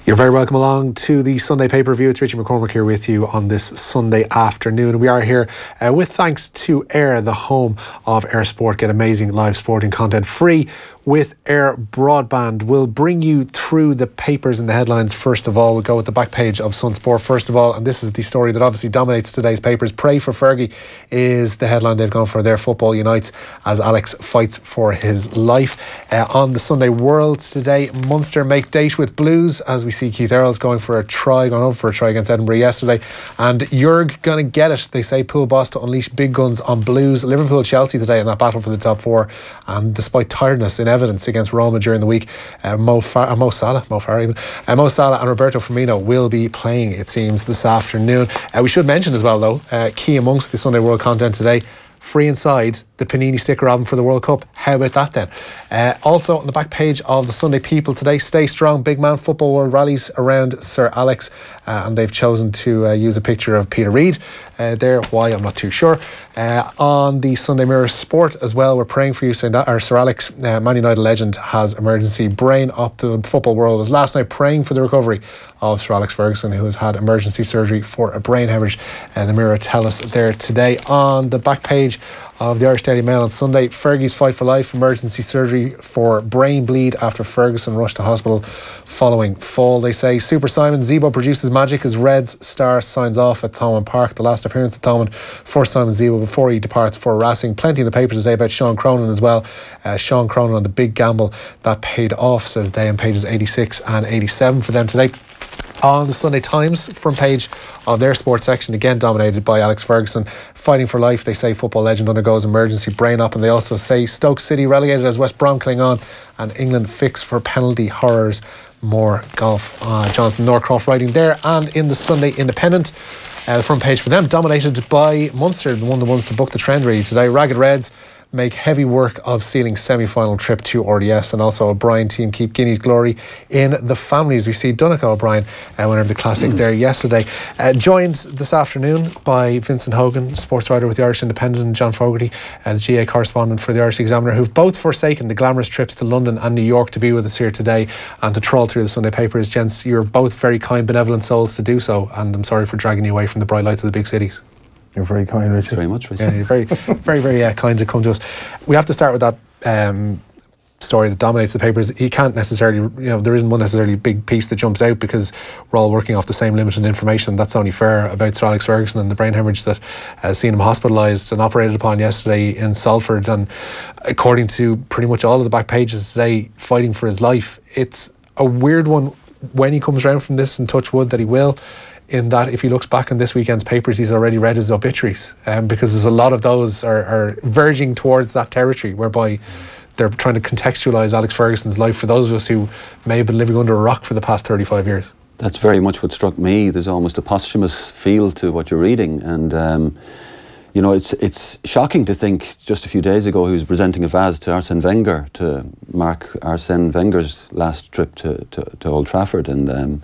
You're very welcome along to the Sunday pay-per-view. It's Richie McCormack here with you on this Sunday afternoon. We are here with thanks to Air, the home of Air Sport. Get amazing live sporting content free with Air Broadband. We'll bring you through the papers and the headlines. First of all, we'll go with the back page of Sun Sport first of all, and this is the story that obviously dominates today's papers. Pray for Fergie is the headline they've gone for there. Football unites as Alex fights for his life. On the Sunday World today, Munster make date with Blues as we see Keith Earls going over for a try against Edinburgh yesterday, and Jurg gonna get it, they say. Pool boss to unleash big guns on Blues. Liverpool-Chelsea today in that battle for the top four, and despite tiredness in evidence against Roma during the week, Mo Salah and Roberto Firmino will be playing, it seems, this afternoon. We should mention as well though, key amongst the Sunday World content today, free inside the Panini sticker album for the World Cup. How about that then? Also on the back page of the Sunday People today, stay strong, big man. Football world rallies around Sir Alex, and they've chosen to use a picture of Peter Reid there. Why, I'm not too sure. On the Sunday Mirror Sport as well, we're praying for you, saying that our Sir Alex, Man United legend, has emergency brain up to the football world. Was last night praying for the recovery of Sir Alex Ferguson, who has had emergency surgery for a brain hemorrhage. The Mirror tell us there today. On the back page of the Irish Daily Mail on Sunday, Fergie's fight for life, emergency surgery for brain bleed after Ferguson rushed to hospital following fall. They say Super Simon Zebo produces magic as Reds star signs off at Thomond Park. The last appearance at Thomond for Simon Zebo before he departs for Racing. Plenty in the papers today about Sean Cronin as well. Sean Cronin on the big gamble that paid off, says they, on pages 86 and 87 for them today. On the Sunday Times front page of their sports section, again dominated by Alex Ferguson, fighting for life. They say football legend undergoes emergency brain op, and they also say Stoke City relegated as West Brom cling on, and England fixed for penalty horrors. More golf. Jonathan Norcroft writing there. And in the Sunday Independent, the front page for them dominated by Munster, the ones to book the trend really today. Ragged Reds make heavy work of sealing semi-final trip to RDS, and also O'Brien team keep Guinea's glory in the families. We see Donncha O'Brien, winner of the Classic there yesterday, joined this afternoon by Vincent Hogan, sports writer with the Irish Independent, and John Fogarty, the GAA correspondent for the Irish Examiner, who've both forsaken the glamorous trips to London and New York to be with us here today and to trawl through the Sunday papers. Gents, you're both very kind, benevolent souls to do so, and I'm sorry for dragging you away from the bright lights of the big cities. You're very kind, Richard. Thanks very much, Richard. Yeah, you're very kind to come to us. We have to start with that story that dominates the papers. You can't necessarily, there isn't one necessarily big piece that jumps out because we're all working off the same limited information. That's only fair about Sir Alex Ferguson and the brain hemorrhage that seen him hospitalised and operated upon yesterday in Salford. And according to pretty much all of the back pages today, fighting for his life. It's a weird one when he comes around from this, and touch wood that he will, in that if he looks back on this weekend's papers, he's already read his obituaries, because there's a lot of those are verging towards that territory whereby they're trying to contextualise Alex Ferguson's life for those of us who may have been living under a rock for the past 35 years. That's very much what struck me. There's almost a posthumous feel to what you're reading, and it's shocking to think just a few days ago he was presenting a vase to Arsene Wenger to mark Arsene Wenger's last trip to Old Trafford, and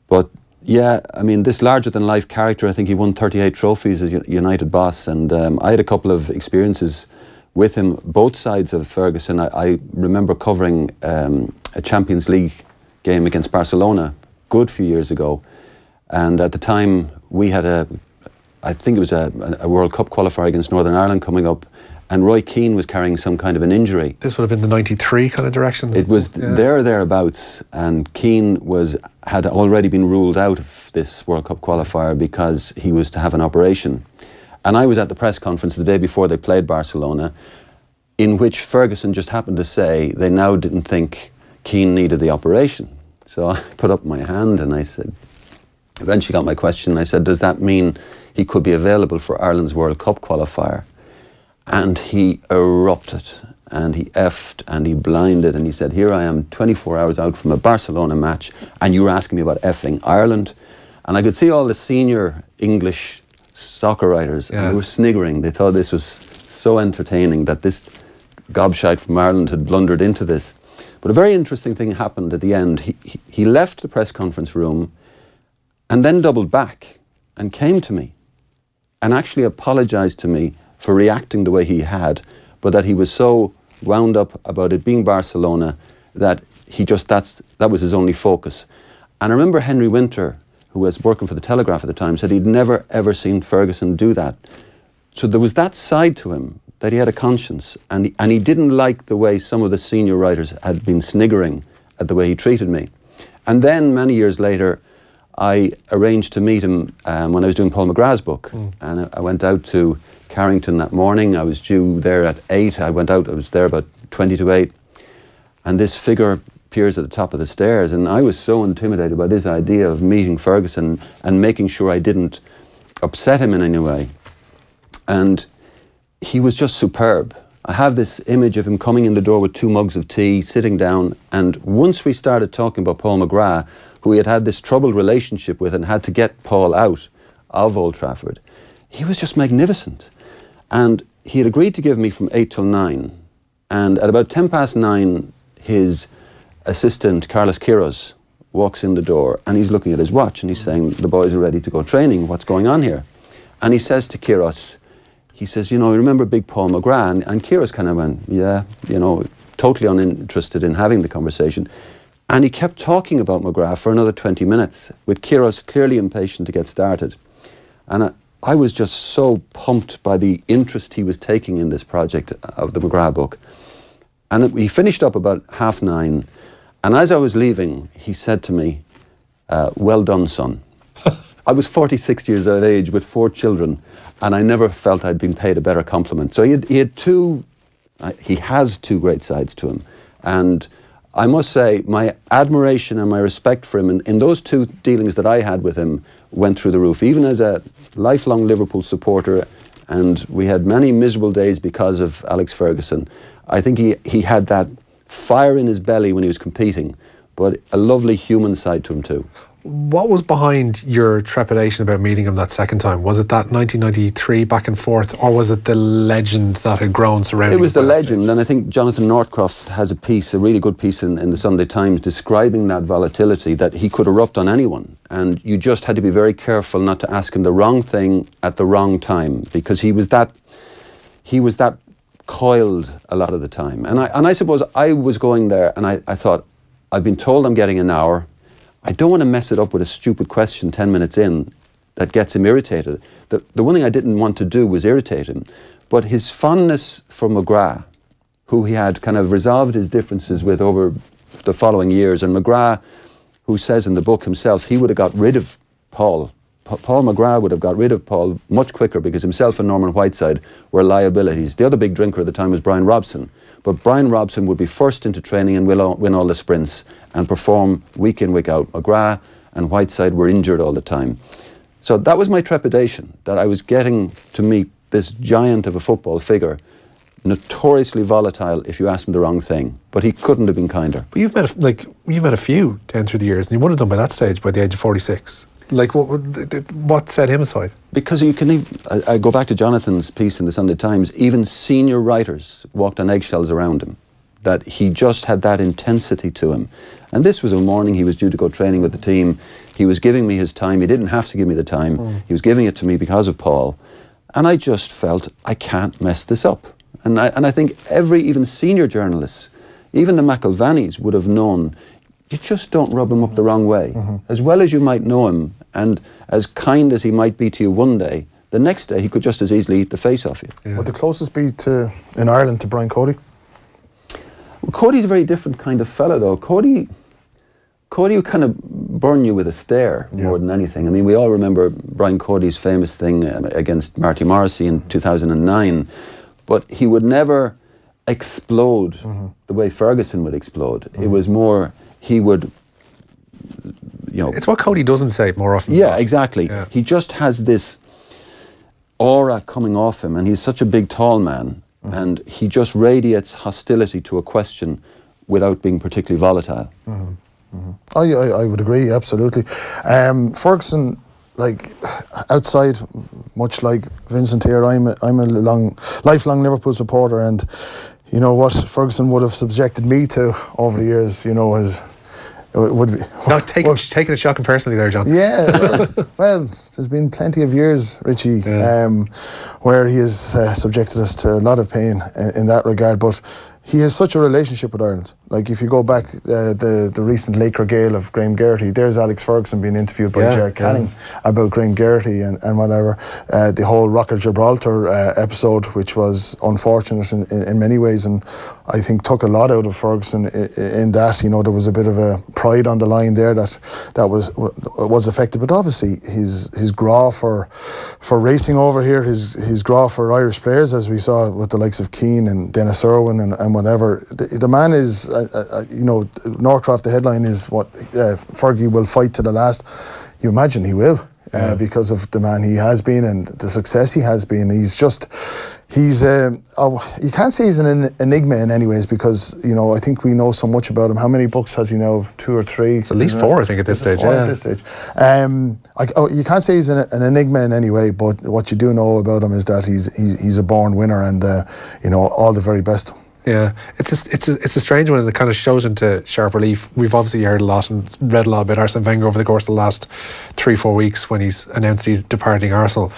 but yeah, I mean, this larger-than-life character, I think he won 38 trophies as United boss, and I had a couple of experiences with him, both sides of Ferguson. I remember covering a Champions League game against Barcelona a good few years ago, and at the time we had I think it was a World Cup qualifier against Northern Ireland coming up, and Roy Keane was carrying some kind of an injury. This would have been the 93 kind of direction. It was thereabouts, and Keane had already been ruled out of this World Cup qualifier because he was to have an operation. And I was at the press conference the day before they played Barcelona, in which Ferguson just happened to say they now didn't think Keane needed the operation. So I put up my hand and I said, eventually got my question, I said, does that mean he could be available for Ireland's World Cup qualifier? And he erupted, and he effed, and he blinded, and he said, here I am 24 hours out from a Barcelona match, and you were asking me about effing Ireland. And I could see all the senior English soccer writers, and they were sniggering. They thought this was so entertaining that this gobshite from Ireland had blundered into this. But a very interesting thing happened at the end. He left the press conference room and then doubled back and came to me and actually apologised to me for reacting the way he had, but that he was so wound up about it being Barcelona that that was his only focus. And I remember Henry Winter, who was working for the Telegraph at the time, said he'd never ever seen Ferguson do that. So there was that side to him, that he had a conscience, and he didn't like the way some of the senior writers had been sniggering at the way he treated me. And then many years later, I arranged to meet him when I was doing Paul McGrath's book. And I went out to Carrington that morning. I was due there at 8. I was there about 20 to 8. And this figure appears at the top of the stairs, and I was so intimidated by this idea of meeting Ferguson and making sure I didn't upset him in any way. And he was just superb. I have this image of him coming in the door with 2 mugs of tea, sitting down, and once we started talking about Paul McGrath, who he had had this troubled relationship with and had to get Paul out of Old Trafford, he was just magnificent. And he had agreed to give me from 8 till 9, and at about 9:10, his assistant, Carlos Quiros, walks in the door, and he's looking at his watch, and he's saying, the boys are ready to go training, what's going on here? And he says to Quiros, he says, you know, remember big Paul McGrath? And Quiros kind of went, yeah, you know, totally uninterested in having the conversation. And he kept talking about McGrath for another 20 minutes, with Quiros clearly impatient to get started. And I was just so pumped by the interest he was taking in this project of the McGrath book. And we finished up about 9:30, and as I was leaving, he said to me, well done, son. I was 46 years of age with 4 children, and I never felt I'd been paid a better compliment. So he has 2 great sides to him. And I must say, my admiration and my respect for him in those 2 dealings that I had with him went through the roof. Even as a lifelong Liverpool supporter, and we had many miserable days because of Alex Ferguson, I think he had that fire in his belly when he was competing, but a lovely human side to him too. What was behind your trepidation about meeting him that second time? Was it that 1993 back and forth, or was it the legend that had grown surrounding him? It was the legend, and I think Jonathan Northcroft has a really good piece in the Sunday Times describing that volatility, that he could erupt on anyone, and you just had to be very careful not to ask him the wrong thing at the wrong time, because he was that coiled a lot of the time. And I suppose I was going there, and I thought, I've been told I'm getting an hour. I don't want to mess it up with a stupid question 10 minutes in that gets him irritated. The one thing I didn't want to do was irritate him. But his fondness for McGrath, who he had kind of resolved his differences with over the following years, and McGrath, who says in the book himself, he would have got rid of Paul. Paul McGrath would have got rid of Paul much quicker, because himself and Norman Whiteside were liabilities. The other big drinker at the time was Brian Robson. But Brian Robson would be first into training and win all the sprints and perform week in, week out. McGrath and Whiteside were injured all the time. So that was my trepidation, that I was getting to meet this giant of a football figure, notoriously volatile if you asked him the wrong thing. But he couldn't have been kinder. But you've met a few down through the years, and you would have done by that stage by the age of 46. Like, what set him aside? Because you can even, I go back to Jonathan's piece in the Sunday Times, even senior writers walked on eggshells around him, that he just had that intensity to him. And this was a morning he was due to go training with the team. He was giving me his time. He didn't have to give me the time. He was giving it to me because of Paul. And I just felt, I can't mess this up. And I think even senior journalists, even the McIlvanys, would have known, you just don't rub him up the wrong way. As well as you might know him, and as kind as he might be to you one day, the next day he could just as easily eat the face off you. Yeah. Would the closest be in Ireland to Brian Cody? Well, Cody's a very different kind of fella, though. Cody would kind of burn you with a stare more than anything. I mean, we all remember Brian Cody's famous thing against Marty Morrissey in 2009, but he would never explode the way Ferguson would explode. It was more, he would, it's what Cody doesn't say more often. Yeah, exactly. Yeah. He just has this aura coming off him, and he's such a big, tall man, and he just radiates hostility to a question without being particularly volatile. I would agree, absolutely. Ferguson, like, outside, much like Vincent here, I'm a lifelong Liverpool supporter, and you know what Ferguson would have subjected me to over the years, would be, not taking it shocking personally there, John. Yeah, well, there's been plenty of years, Richie, where he has subjected us to a lot of pain in that regard, but he has such a relationship with Ireland. Like if you go back the recent Laker Gale of Graham Gerrity, there's Alex Ferguson being interviewed by Gerrard Canning about Graham Gerrity and whatever. The whole Rocket Gibraltar episode, which was unfortunate in many ways, and I think took a lot out of Ferguson in that. You know, there was a bit of a pride on the line there that was affected, but obviously his graw for racing over here, his graw for Irish players, as we saw with the likes of Keane and Dennis Irwin and whatever. The man is, you know, Norcroft, the headline is what Fergie will fight to the last. You imagine he will, because of the man he has been and the success he has been. You can't say he's an enigma in any ways, because, you know, I think we know so much about him. How many books has he now? 2 or 3? It's at least 4, I think, at this stage. At this stage. You can't say he's an enigma in any way, but what you do know about him is that he's a born winner, and you know, all the very best. Yeah, it's a strange one, and it kind of shows into sharp relief. We've obviously heard a lot and read a lot about Arsene Wenger over the course of the last 3-4 weeks when he's announced he's departing Arsenal.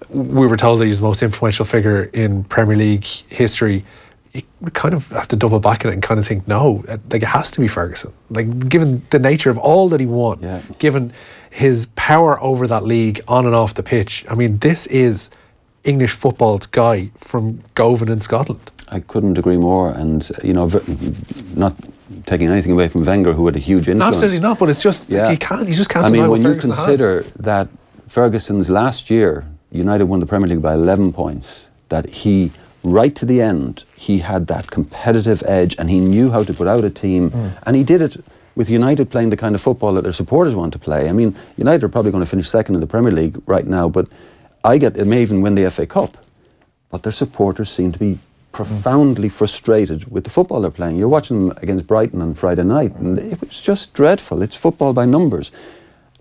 We were told that he's the most influential figure in Premier League history. You kind of have to double back on it and kind of think, no, like, it has to be Ferguson. Like, given the nature of all that he won, given his power over that league on and off the pitch. I mean, this is English football's guy from Govan in Scotland. I couldn't agree more, and you know, not taking anything away from Wenger, who had a huge influence. No, absolutely not, but it's just you just can't. I mean, when you Ferguson consider has. that Ferguson's last year, United won the Premier League by 11 points. That he, right to the end, he had that competitive edge, and he knew how to put out a team, and he did it with United playing the kind of football that their supporters want to play. I mean, United are probably going to finish second in the Premier League right now, but it may even win the FA Cup, but their supporters seem to be profoundly frustrated with the football they're playing. You're watching them against Brighton on Friday night, and it was just dreadful. It's football by numbers.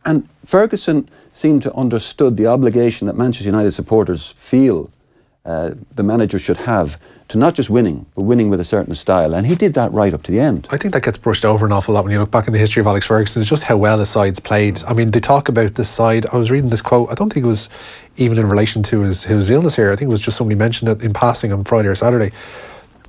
And Ferguson seemed to understood the obligation that Manchester United supporters feel the manager should have to not just winning, but winning with a certain style. And he did that right up to the end. I think that gets brushed over an awful lot when you look back in the history of Alex Ferguson. It's just how well the side's played. I mean, they talk about this side. I was reading this quote. I don't think it was even in relation to his illness here. I think it was just somebody mentioned it in passing on Friday or Saturday,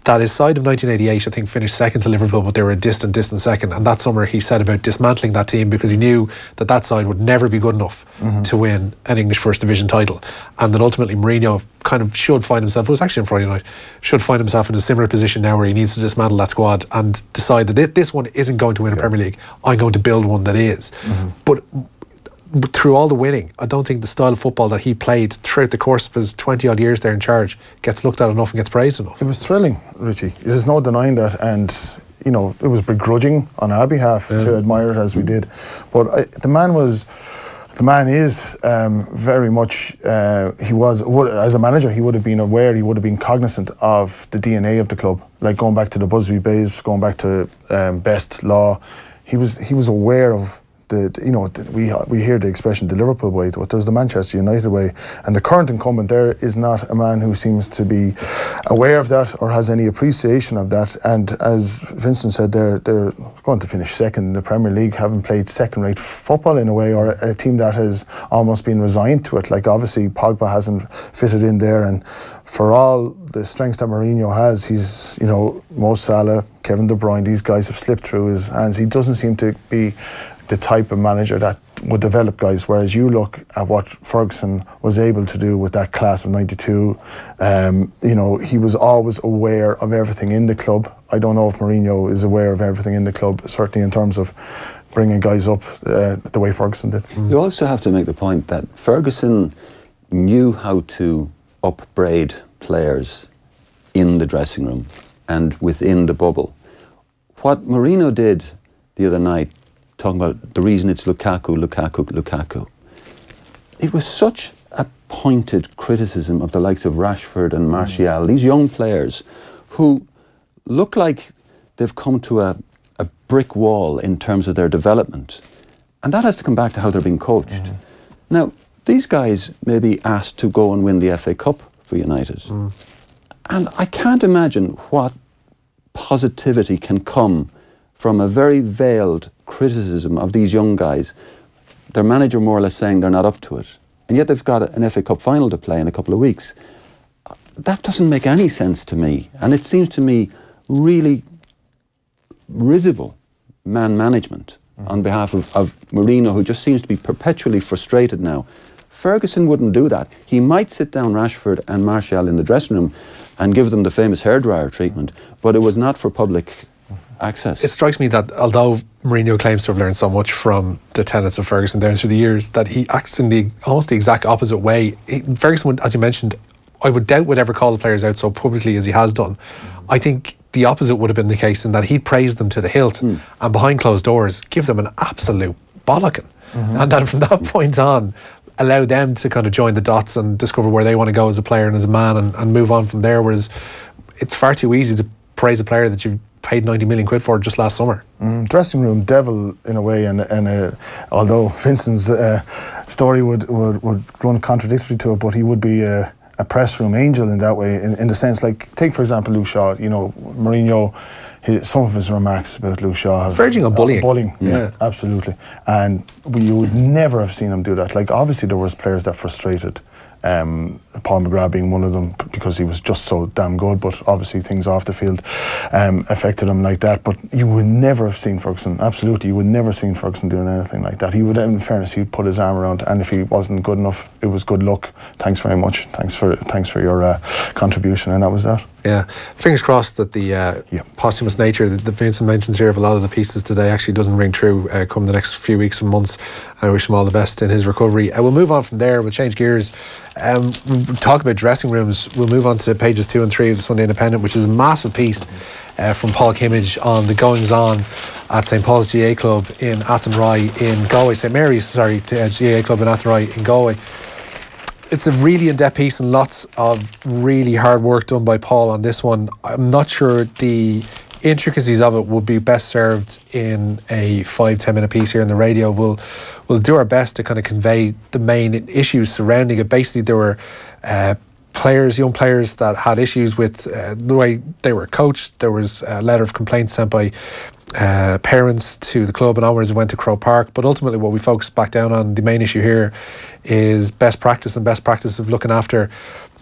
that his side of 1988, I think, finished second to Liverpool, but they were a distant second. And that summer he said about dismantling that team because he knew that side would never be good enough to win an English First Division title. And that ultimately Mourinho kind of should find himself, it was actually on Friday night, should find himself in a similar position now where he needs to dismantle that squad and decide that this one isn't going to win a Premier League. I'm going to build one that is. But through all the winning, I don't think the style of football that he played throughout the course of his 20-odd years there in charge gets looked at enough and gets praised enough. It was thrilling, Richie. There's no denying that, and you know, it was begrudging on our behalf to admire it as we did. But the man is very much, he was, as a manager, he would have been aware, he would have been cognizant of the DNA of the club. Like going back to the Busby Babes, going back to Best Law, he was aware of we hear the expression the Liverpool way, but there's the Manchester United way, and the current incumbent there is not a man who seems to be aware of that or has any appreciation of that. And as Vincent said, they're going to finish second in the Premier League, having played second-rate football in a way, or a team that has almost been resigned to it. Like obviously Pogba hasn't fitted in there, and for all the strengths that Mourinho has, he's, you know, Mo Salah, Kevin De Bruyne, these guys have slipped through his hands. He doesn't seem to be the type of manager that would develop guys, whereas you look at what Ferguson was able to do with that class of 92. You know, he was always aware of everything in the club. I don't know if Mourinho is aware of everything in the club, certainly in terms of bringing guys up the way Ferguson did. You also have to make the point that Ferguson knew how to upbraid players in the dressing room and within the bubble. What Mourinho did the other night, talking about the reason it's Lukaku. It was such a pointed criticism of the likes of Rashford and Martial, these young players who look like they've come to a brick wall in terms of their development. And that has to come back to how they're being coached. Now, these guys may be asked to go and win the FA Cup for United. And I can't imagine what positivity can come from a very veiled criticism of these young guys, their manager more or less saying they're not up to it, and yet they've got an FA Cup final to play in a couple of weeks. That doesn't make any sense to me, and it seems to me really risible man management on behalf of Mourinho, who just seems to be perpetually frustrated now. Ferguson wouldn't do that. He might sit down Rashford and Martial in the dressing room and give them the famous hairdryer treatment, but it was not for public access. It strikes me that although Mourinho claims to have learned so much from the tenets of Ferguson down through the years, that he acts in almost the exact opposite way. Ferguson would, as you mentioned, I would doubt would ever call the players out so publicly as he has done. I think the opposite would have been the case, in that he'd praise them to the hilt and behind closed doors give them an absolute bollocking. And then from that point on, allow them to kind of join the dots and discover where they want to go as a player and as a man, and move on from there. Whereas it's far too easy to praise a player that you paid 90 million quid for just last summer. Dressing room devil in a way, and although Vincent's story would run contradictory to it, but he would be a press room angel in that way, in the sense, like, take for example Luke Shaw. You know, Mourinho, some of his remarks about Luke Shaw have verging on bullying. Yeah, absolutely. And you would never have seen him do that. Like, obviously there was players that frustrated Paul McGrath being one of them, because he was just so damn good, but obviously things off the field affected him like that. But you would never have seen Ferguson, absolutely, you would never have seen Ferguson doing anything like that. He would, in fairness, he'd put his arm around, and if he wasn't good enough, it was good luck, thanks very much, thanks for your contribution, and that was that. Yeah, fingers crossed that the posthumous nature that Vincent mentions here of a lot of the pieces today actually doesn't ring true come the next few weeks and months. I wish him all the best in his recovery. We'll move on from there, we'll change gears. We'll talk about dressing rooms. We'll move on to pages 2 and 3 of the Sunday Independent, which is a massive piece from Paul Kimmage on the goings-on at St Paul's GAA Club in Athenry in Galway, St Mary's, GAA Club in Athenry in Galway. It's a really in-depth piece and lots of really hard work done by Paul on this one. I'm not sure the intricacies of it would be best served in a 5-10 minute piece here on the radio. We'll do our best to kind of convey the main issues surrounding it. Basically, there were young players that had issues with the way they were coached. There was a letter of complaint sent by parents to the club and onwards, and went to Croke Park. But ultimately what we focus back down on, the main issue here, is best practice of looking after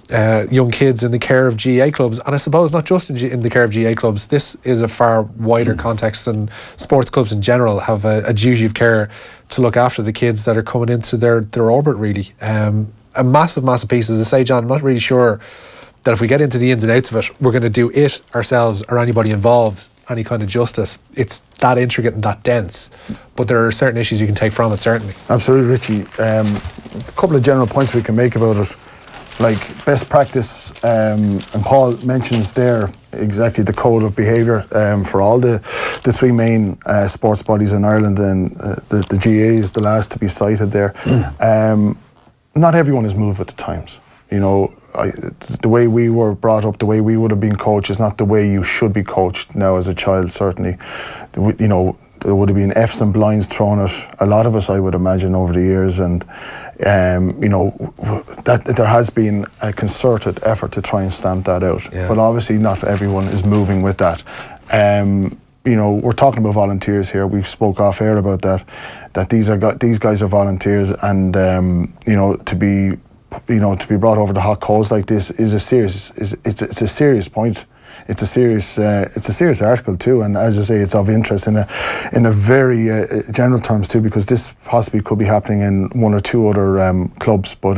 young kids in the care of GAA clubs. And I suppose not just in the care of GAA clubs, this is a far wider context, and sports clubs in general have a duty of care to look after the kids that are coming into their orbit, really. A massive piece. As I say, John, I'm not really sure that if we get into the ins and outs of it, we're going to do it ourselves or anybody involved any kind of justice. It's that intricate and that dense, but there are certain issues you can take from it, certainly. Absolutely, Richie. A couple of general points we can make about it, like best practice, and Paul mentions there exactly the code of behaviour for all the three main sports bodies in Ireland, and the GAA is the last to be cited there. Not everyone is moved with the times. You know, the way we were brought up, the way we would have been coached is not the way you should be coached now as a child, certainly. You know, there would have been F's and blinds thrown at a lot of us, I would imagine, over the years, and you know, that there has been a concerted effort to try and stamp that out. Yeah. But obviously not everyone is moving with that. You know, we're talking about volunteers here. We spoke off air about that these guys are volunteers, and you know, to be brought over the hot coals like this is a serious point. It's a serious article too, and as I say, it's of interest in a very general terms too, because this possibly could be happening in one or two other clubs, but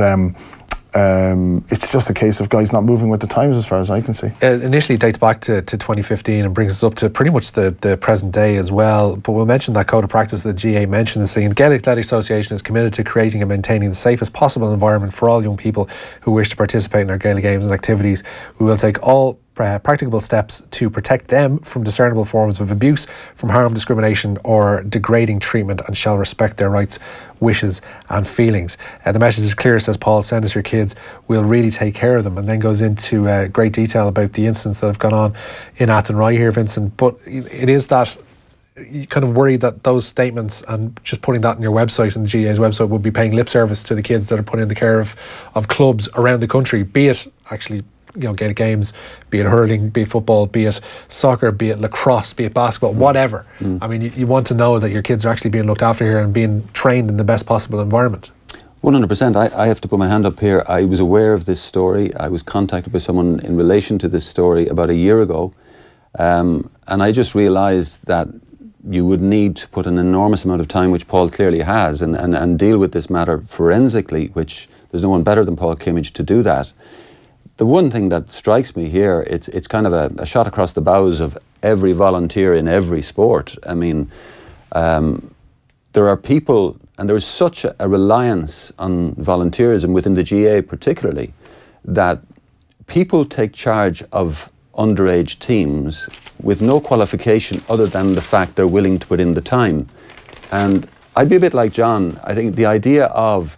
it's just a case of guys not moving with the times, as far as I can see. Initially dates back to 2015 and brings us up to pretty much the present day as well. But we'll mention that code of practice that GAA mentions, saying the Gaelic Athletic Association is committed to creating and maintaining the safest possible environment for all young people who wish to participate in our Gaelic games and activities. We will take all practicable steps to protect them from discernible forms of abuse, from harm, discrimination or degrading treatment, and shall respect their rights, wishes and feelings. The message is clear, says Paul: send us your kids, we'll really take care of them. And then goes into great detail about the incidents that have gone on in Athenry here, Vincent. But it is that you kind of worry that those statements and just putting that on your website and the GAA's website would be paying lip service to the kids that are put in the care of clubs around the country, be it actually, you know, Gaelic games, be it hurling, be it football, be it soccer, be it lacrosse, be it basketball, whatever. I mean, you want to know that your kids are actually being looked after here and being trained in the best possible environment. 100%. I have to put my hand up here. I was aware of this story. I was contacted by someone in relation to this story about a year ago, And I just realised that you would need to put an enormous amount of time, which Paul clearly has, and deal with this matter forensically, which there's no one better than Paul Kimmage to do that. The one thing that strikes me here, it's kind of a shot across the bows of every volunteer in every sport. I mean, there are people, and there's such a reliance on volunteerism within the GAA particularly, that people take charge of underage teams with no qualification other than the fact they're willing to put in the time. And I'd be a bit like John. I think the idea of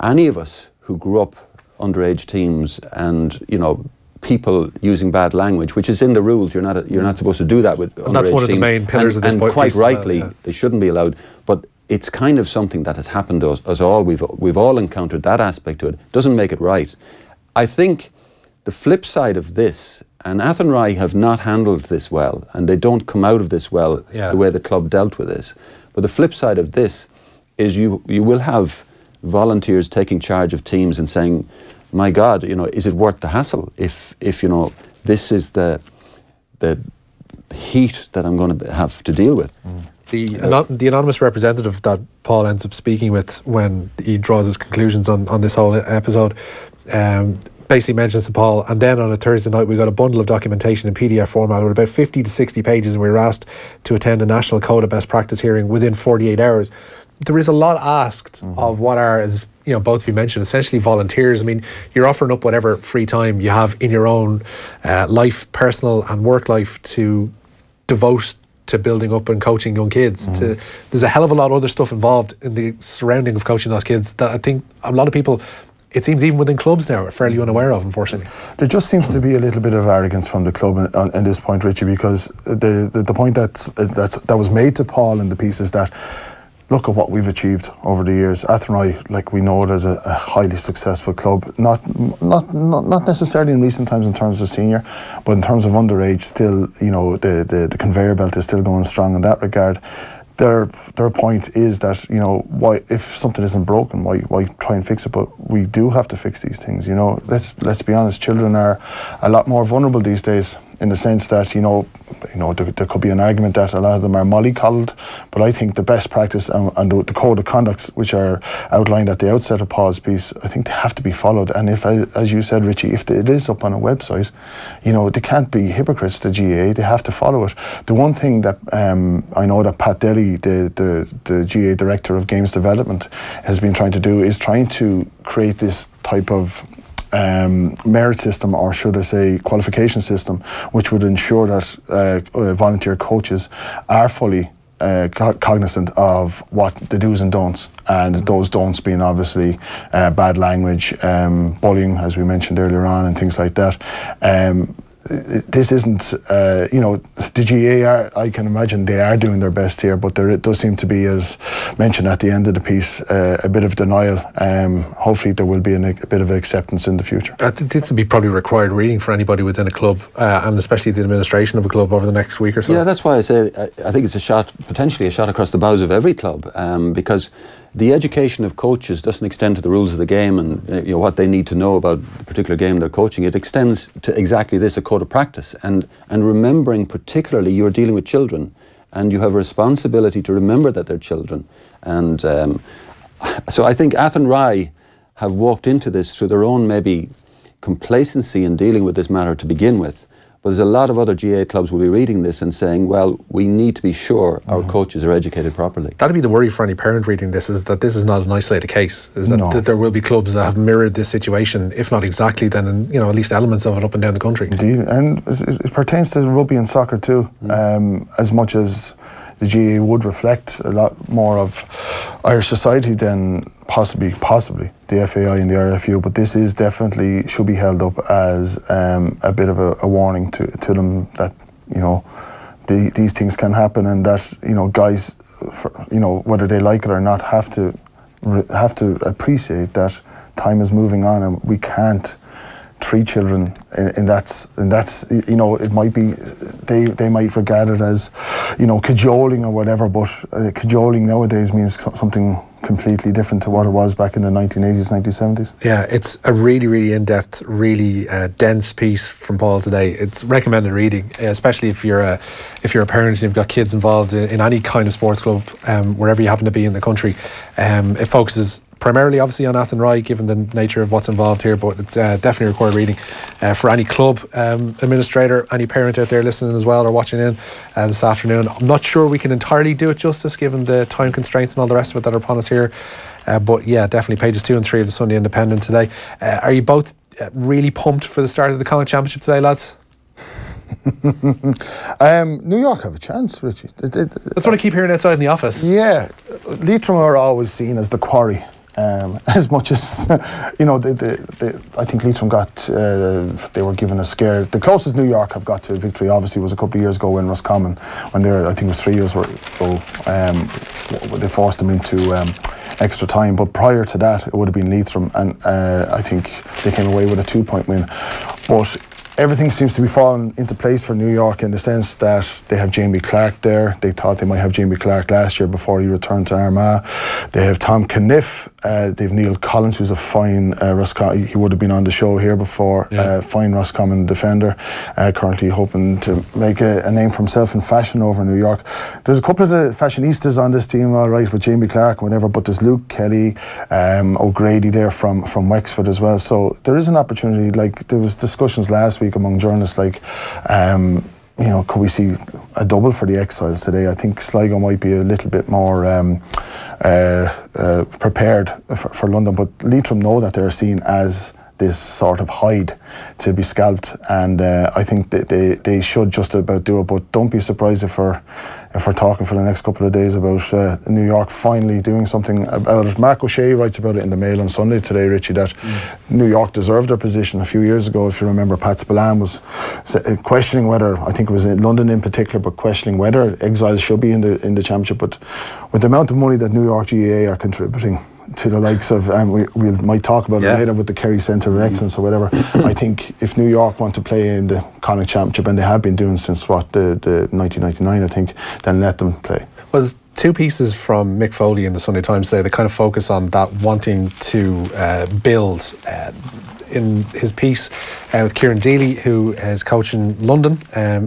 any of us who grew up underage teams and, you know, people using bad language, which is in the rules, you're not supposed to do that with underage teams. That's one of the main pillars of this point. And quite rightly, they shouldn't be allowed. But it's kind of something that has happened to us all. We've all encountered that aspect to it. Doesn't make it right. I think the flip side of this, and Athenry have not handled this well, and they don't come out of this well, the way the club dealt with this. But the flip side of this is you will have volunteers taking charge of teams and saying, my God, you know, is it worth the hassle if you know, this is the heat that I'm going to have to deal with. The anonymous representative that Paul ends up speaking with when he draws his conclusions on this whole episode basically mentions to Paul, and then on a Thursday night we got a bundle of documentation in PDF format with about 50 to 60 pages, and we were asked to attend a National Code of Best Practice hearing within 48 hours. There is a lot asked of what are, as you know, both of you mentioned, essentially volunteers. I mean, you're offering up whatever free time you have in your own life, personal and work life, to devote to building up and coaching young kids. There's a hell of a lot of other stuff involved in the surrounding of coaching those kids that I think a lot of people, it seems even within clubs now, are fairly unaware of, unfortunately. There just seems to be a little bit of arrogance from the club in this point, Richie, because the point that was made to Paul in the piece is that, look at what we've achieved over the years. Athenry, like, we know it as a highly successful club, not necessarily in recent times in terms of senior, but in terms of underage, still, you know, the conveyor belt is still going strong in that regard. Their point is that, you know, why, if something isn't broken, why try and fix it? But we do have to fix these things, you know. Let's be honest, children are a lot more vulnerable these days, in the sense that, you know, there could be an argument that a lot of them are mollycoddled, but I think the best practice and the code of conducts which are outlined at the outset of Paul's piece, I think they have to be followed. And if, as you said, Richie, if it is up on a website, you know, they can't be hypocrites, the GAA, they have to follow it. The one thing that I know that Pat Daly, the GAA Director of Games Development, has been trying to do is trying to create this type of merit system, or should I say qualification system, which would ensure that volunteer coaches are fully cognizant of what the do's and don'ts, and those don'ts being obviously bad language, bullying, as we mentioned earlier on, and things like that. This isn't, you know, the GAA I can imagine they are doing their best here, but there does seem to be, as mentioned at the end of the piece, a bit of denial. Hopefully there will be a bit of acceptance in the future. This would be probably required reading for anybody within a club, and especially the administration of a club over the next week or so. Yeah, that's why I say I think it's potentially a shot across the bows of every club, because the education of coaches doesn't extend to the rules of the game and you know, what they need to know about the particular game they're coaching. It extends to exactly this, a code of practice, and remembering particularly you're dealing with children and you have a responsibility to remember that they're children. And so I think Athenry have walked into this through their own maybe complacency in dealing with this matter to begin with. But there's a lot of other GAA clubs will be reading this and saying, well, we need to be sure our coaches are educated properly. That'd be the worry for any parent reading this, is that this is not an isolated case. Is that there will be clubs that have mirrored this situation, if not exactly, then in, you know, at least elements of it up and down the country. Indeed, and it pertains to rugby and soccer too, as much as the GAA would reflect a lot more of Irish society than possibly the FAI and the RFU, but this is definitely should be held up as a bit of a warning to them that, you know, these things can happen, and that, you know, guys, you know, whether they like it or not, have to appreciate that time is moving on, and we can't treat children and that's you know, it might be they might regard it as, you know, cajoling or whatever, but cajoling nowadays means something completely different to what it was back in the 1980s, 1970s. Yeah, it's a really, really in-depth, really dense piece from Paul today. It's recommended reading, especially if you're a parent and you've got kids involved in any kind of sports club, wherever you happen to be in the country. It focuses primarily, obviously, on Athenry, given the nature of what's involved here, but it's definitely required reading for any club administrator, any parent out there listening as well or watching in this afternoon. I'm not sure we can entirely do it justice given the time constraints and all the rest of it that are upon us here, but yeah, definitely pages 2 and 3 of the Sunday Independent today. Are you both really pumped for the start of the Connacht Championship today, lads? New York have a chance, Richie. That's what I keep hearing outside in the office. Yeah, Leitrim are always seen as the quarry. As much as you know, I think Leitrim got they were given a scare. The closest New York have got to a victory, obviously, was a couple of years ago in Roscommon, when they were, I think it was 3 years ago. They forced them into extra time, but prior to that, it would have been Leitrim, and I think they came away with a 2-point win. But everything seems to be falling into place for New York in the sense that they have Jamie Clark there. They thought they might have Jamie Clark last year before he returned to Armagh. They have Tom Caniff. They've Neil Collins, who's a fine Roscommon. He would have been on the show here before. Fine Roscommon defender. Currently hoping to make a name for himself in fashion over in New York. There's a couple of the fashionistas on this team, all right, with Jamie Clark and whatever, but there's Luke Kelly, O'Grady there from Wexford as well. So there is an opportunity. Like, there was discussions last week among journalists, like, you know, could we see a double for the Exiles today? I think Sligo might be a little bit more prepared for London, but Leitrim know that they're seen as this sort of hide to be scalped, and I think they should just about do it. But don't be surprised if we're talking for the next couple of days about New York finally doing something about it. Mark O'Shea writes about it in the Mail on Sunday today, Richie, that New York deserved their position a few years ago. If you remember, Pat Spillane was questioning whether, I think it was in London in particular, but questioning whether Exiles should be in the championship. But with the amount of money that New York GAA are contributing to the likes of, we might talk about it later with the Kerry Centre of Excellence or whatever. I think if New York want to play in the Connacht Championship, and they have been doing since the 1999, I think, then let them play. Well, there's 2 pieces from Mick Foley in the Sunday Times today that kind of focus on that wanting to build. In his piece with Kieran Deely, who is coaching London,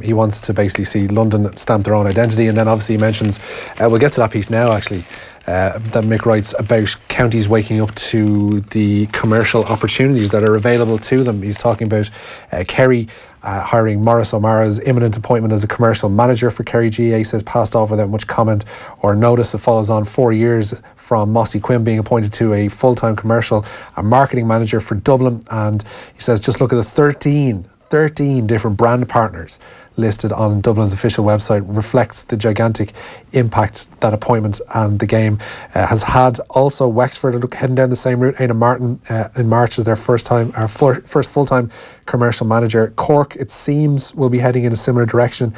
he wants to basically see London stamp their own identity, and then obviously he mentions, we'll get to that piece now actually, that Mick writes about counties waking up to the commercial opportunities that are available to them. He's talking about Kerry hiring Maurice O'Mara's imminent appointment as a commercial manager for Kerry GAA, says passed off without much comment or notice. It follows on 4 years from Mossy Quinn being appointed to a full-time commercial and marketing manager for Dublin, and he says just look at the 13 different brand partners listed on Dublin's official website reflects the gigantic impact that appointment and the game has had. Also, Wexford are heading down the same route. Aidan Martin in March was their first full-time commercial manager. Cork, it seems, will be heading in a similar direction.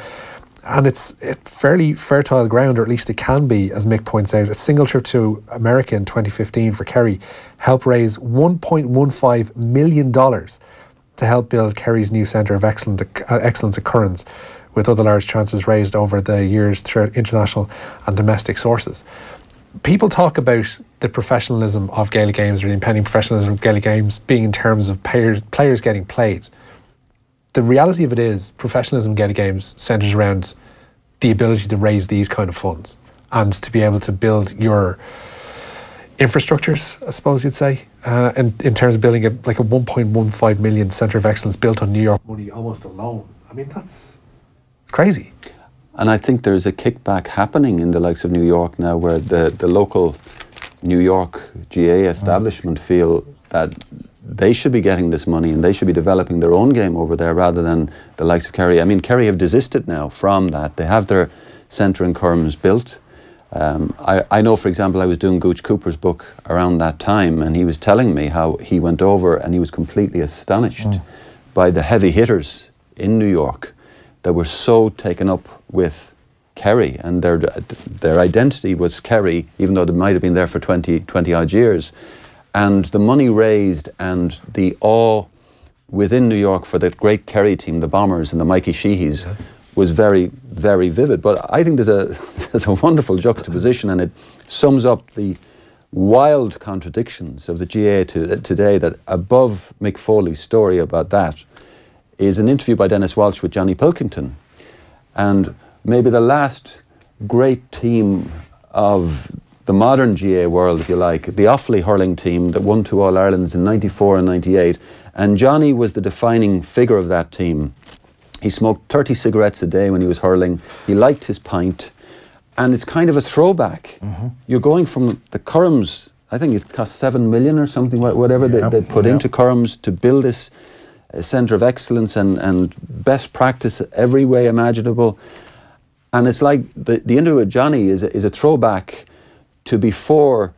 And it's fairly fertile ground, or at least it can be, as Mick points out. A single trip to America in 2015 for Kerry helped raise $1.15 million to help build Kerry's new Centre of Excellence at Currans, with other large chances raised over the years throughout international and domestic sources. People talk about the professionalism of Gaelic games, or the impending professionalism of Gaelic games, being in terms of players getting played. The reality of it is, professionalism in Gaelic games centres around the ability to raise these kind of funds and to be able to build your infrastructures, I suppose you'd say, and in terms of building a 1.15 million Centre of Excellence built on New York money almost alone. I mean, that's crazy. And I think there's a kickback happening in the likes of New York now, where the local New York GAA establishment feel that they should be getting this money and they should be developing their own game over there rather than the likes of Kerry. I mean, Kerry have desisted now from that. They have their centre in Currans built. I know, for example, I was doing Gooch Cooper's book around that time, and he was telling me how he went over and he was completely astonished by the heavy hitters in New York that were so taken up with Kerry, and their identity was Kerry, even though they might have been there for 20 odd years. And the money raised and the awe within New York for the great Kerry team, the Bombers and the Mikey Sheehys, was very, very vivid. But I think there's a wonderful juxtaposition, and it sums up the wild contradictions of the GAA today, that above Mick Foley's story about that is an interview by Dennis Walsh with Johnny Pilkington. And maybe the last great team of the modern GAA world, if you like, the Offaly hurling team that won 2 All-Irelands in 94 and 98. And Johnny was the defining figure of that team. He smoked 30 cigarettes a day when he was hurling. He liked his pint. And it's kind of a throwback. You're going from the Currams, I think it cost 7 million or something, whatever they put into Currams to build this centre of excellence and best practice every way imaginable. And it's like the interview with Johnny is a throwback to before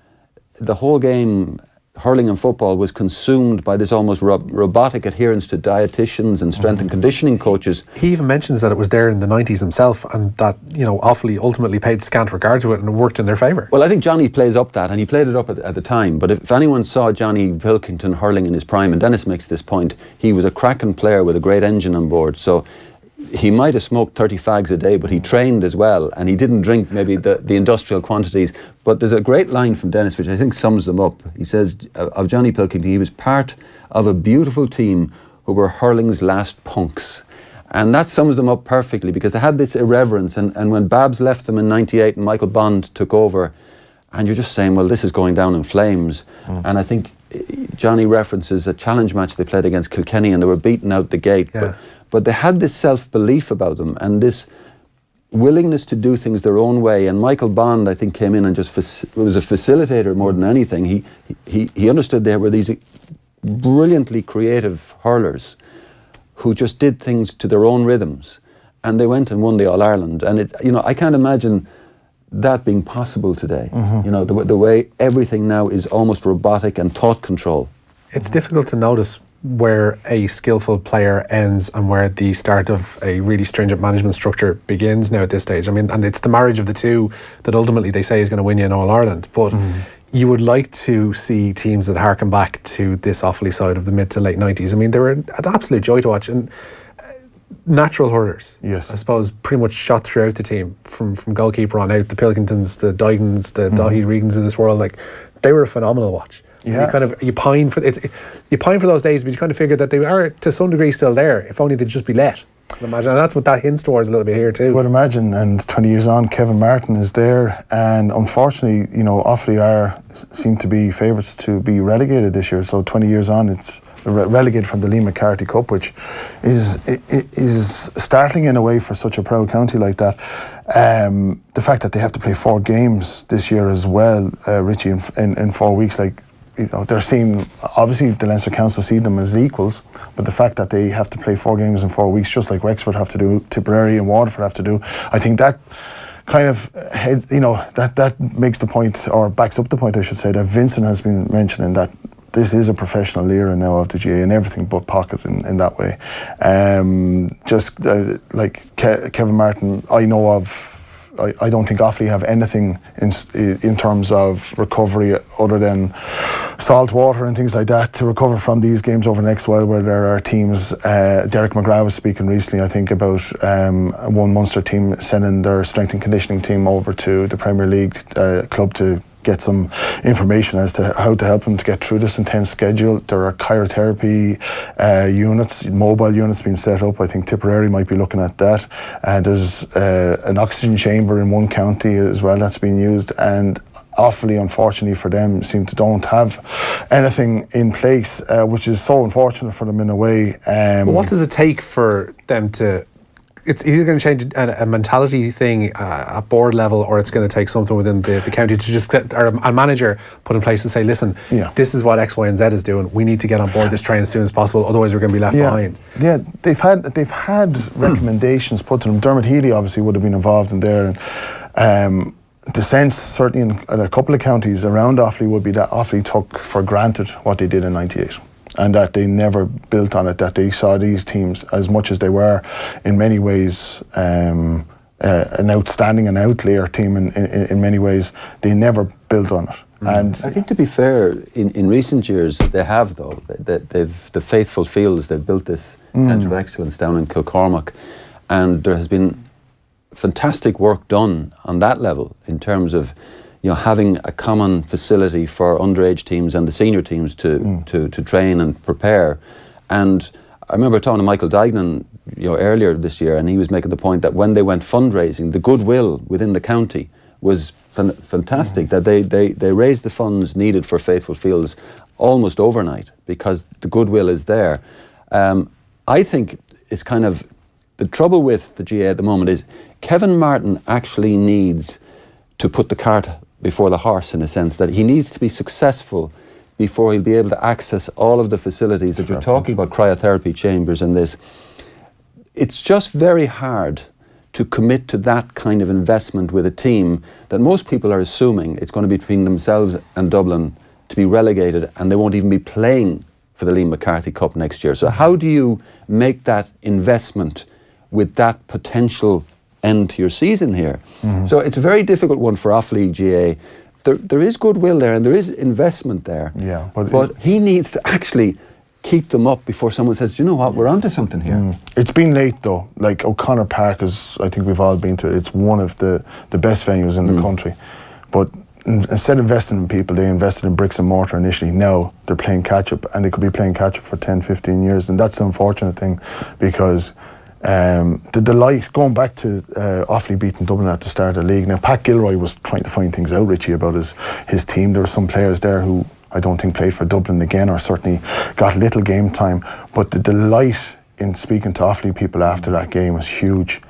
the whole game, hurling and football, was consumed by this almost robotic adherence to dietitians and strength and conditioning coaches. He even mentions that it was there in the 90s himself, and that, you know, Offaly ultimately paid scant regard to it and it worked in their favour. Well, I think Johnny plays up that, and he played it up at the time. But if anyone saw Johnny Pilkington hurling in his prime, and Dennis makes this point, he was a cracking player with a great engine on board. So he might have smoked 30 fags a day, but he trained as well, and he didn't drink maybe the industrial quantities. But there's a great line from Dennis which I think sums them up. He says of Johnny Pilkington, he was part of a beautiful team who were hurling's last punks. And that sums them up perfectly, because they had this irreverence, and when Babs left them in 98 and Michael Bond took over, and you're just saying, well, this is going down in flames. And I think Johnny references a challenge match they played against Kilkenny, and they were beaten out the gate. Yeah. But they had this self-belief about them and this willingness to do things their own way. And Michael Bond, I think, came in and just was a facilitator more than anything. He understood there were these brilliantly creative hurlers who just did things to their own rhythms, and they went and won the All-Ireland. And it, you know, I can't imagine that being possible today. You know, the way everything now is almost robotic and thought control. It's difficult to notice where a skillful player ends and where the start of a really stringent management structure begins now at this stage. I mean, and it's the marriage of the two that ultimately they say is going to win you an All-Ireland. But you would like to see teams that harken back to this Offaly side of the mid to late 90s. I mean, they were an absolute joy to watch. And natural hurlers, yes, I suppose, pretty much shot throughout the team, from goalkeeper on out, the Pilkingtons, the Dygans, the Daithí Regans of this world. Like, they were a phenomenal watch. Yeah. You pine for those days, but you kind of figure that they are to some degree still there, if only they'd just be let. Imagine, and that's what that hints towards a little bit here too. Well, imagine, and 20 years on, Kevin Martin is there, and unfortunately, you know, Offaly seem to be favourites to be relegated this year. So 20 years on, it's relegated from the Lee McCarthy Cup, which is startling in a way for such a proud county like that. The fact that they have to play 4 games this year as well, Richie, in 4 weeks, like, you know, they're seen, obviously the Leinster Council see them as equals, but the fact that they have to play 4 games in 4 weeks, just like Wexford have to do, Tipperary and Waterford have to do, I think that kind of, you know, that makes the point, or backs up the point, I should say, that Vincent has been mentioning, that this is a professional era now of the GAA and everything but pocket in that way. Like Kevin Martin, I know of, I don't think Offaly have anything in terms of recovery other than salt water and things like that to recover from these games over the next while, where there are teams. Derek McGrath was speaking recently, I think, about one Munster team sending their strength and conditioning team over to the Premier League club to get some information as to how to help them to get through this intense schedule. There are cryotherapy units, mobile units being set up. I think Tipperary might be looking at that. There's an oxygen chamber in one county as well that's being used, and Offaly, unfortunately for them, seem to don't have anything in place, which is so unfortunate for them in a way. But what does it take for them to... It's either going to change a mentality thing at board level, or it's going to take something within the county to just get a manager put in place and say, listen, this is what X, Y and Z is doing. We need to get on board this train as soon as possible, otherwise we're going to be left behind. Yeah, they've had recommendations put to them. Dermot Healy obviously would have been involved in there, and the sense certainly in a couple of counties around Offaly would be that Offaly took for granted what they did in '98. And that they never built on it, that they saw these teams, as much as they were in many ways an outstanding and outlier team in many ways, they never built on it. And I think, to be fair, in recent years they have, though. They've the Faithful Fields, they've built this centre of excellence down in Kilcormac, and there has been fantastic work done on that level in terms of, having a common facility for underage teams and the senior teams to train and prepare. And I remember talking to Michael Dignan, earlier this year, and he was making the point that when they went fundraising, the goodwill within the county was fantastic. That they raised the funds needed for Faithful Fields almost overnight because the goodwill is there. I think it's kind of the trouble with the GAA at the moment is Kevin Martin actually needs to put the cart before the horse, in a sense that he needs to be successful before he'll be able to access all of the facilities that you're talking about, cryotherapy chambers and this. It's just very hard to commit to that kind of investment with a team that most people are assuming it's going to be between themselves and Dublin to be relegated, and they won't even be playing for the Liam McCarthy Cup next year. So how do you make that investment with that potential end to your season here? So it's a very difficult one for Offaly GAA. There is goodwill there and there is investment there, but he needs to actually keep them up before someone says, you know what, we're onto something here. It's been late though. Like O'Connor Park is, I think we've all been to it. It's one of the best venues in the country. But instead of investing in people, they invested in bricks and mortar initially. Now they're playing catch up, and they could be playing catch up for 10, 15 years. And that's the unfortunate thing, because the delight, going back to Offaly beating Dublin at the start of the league. Now Pat Gilroy was trying to find things out, Richie, about his team. There were some players there who I don't think played for Dublin again, or certainly got little game time. But the delight in speaking to Offaly people after that game was huge.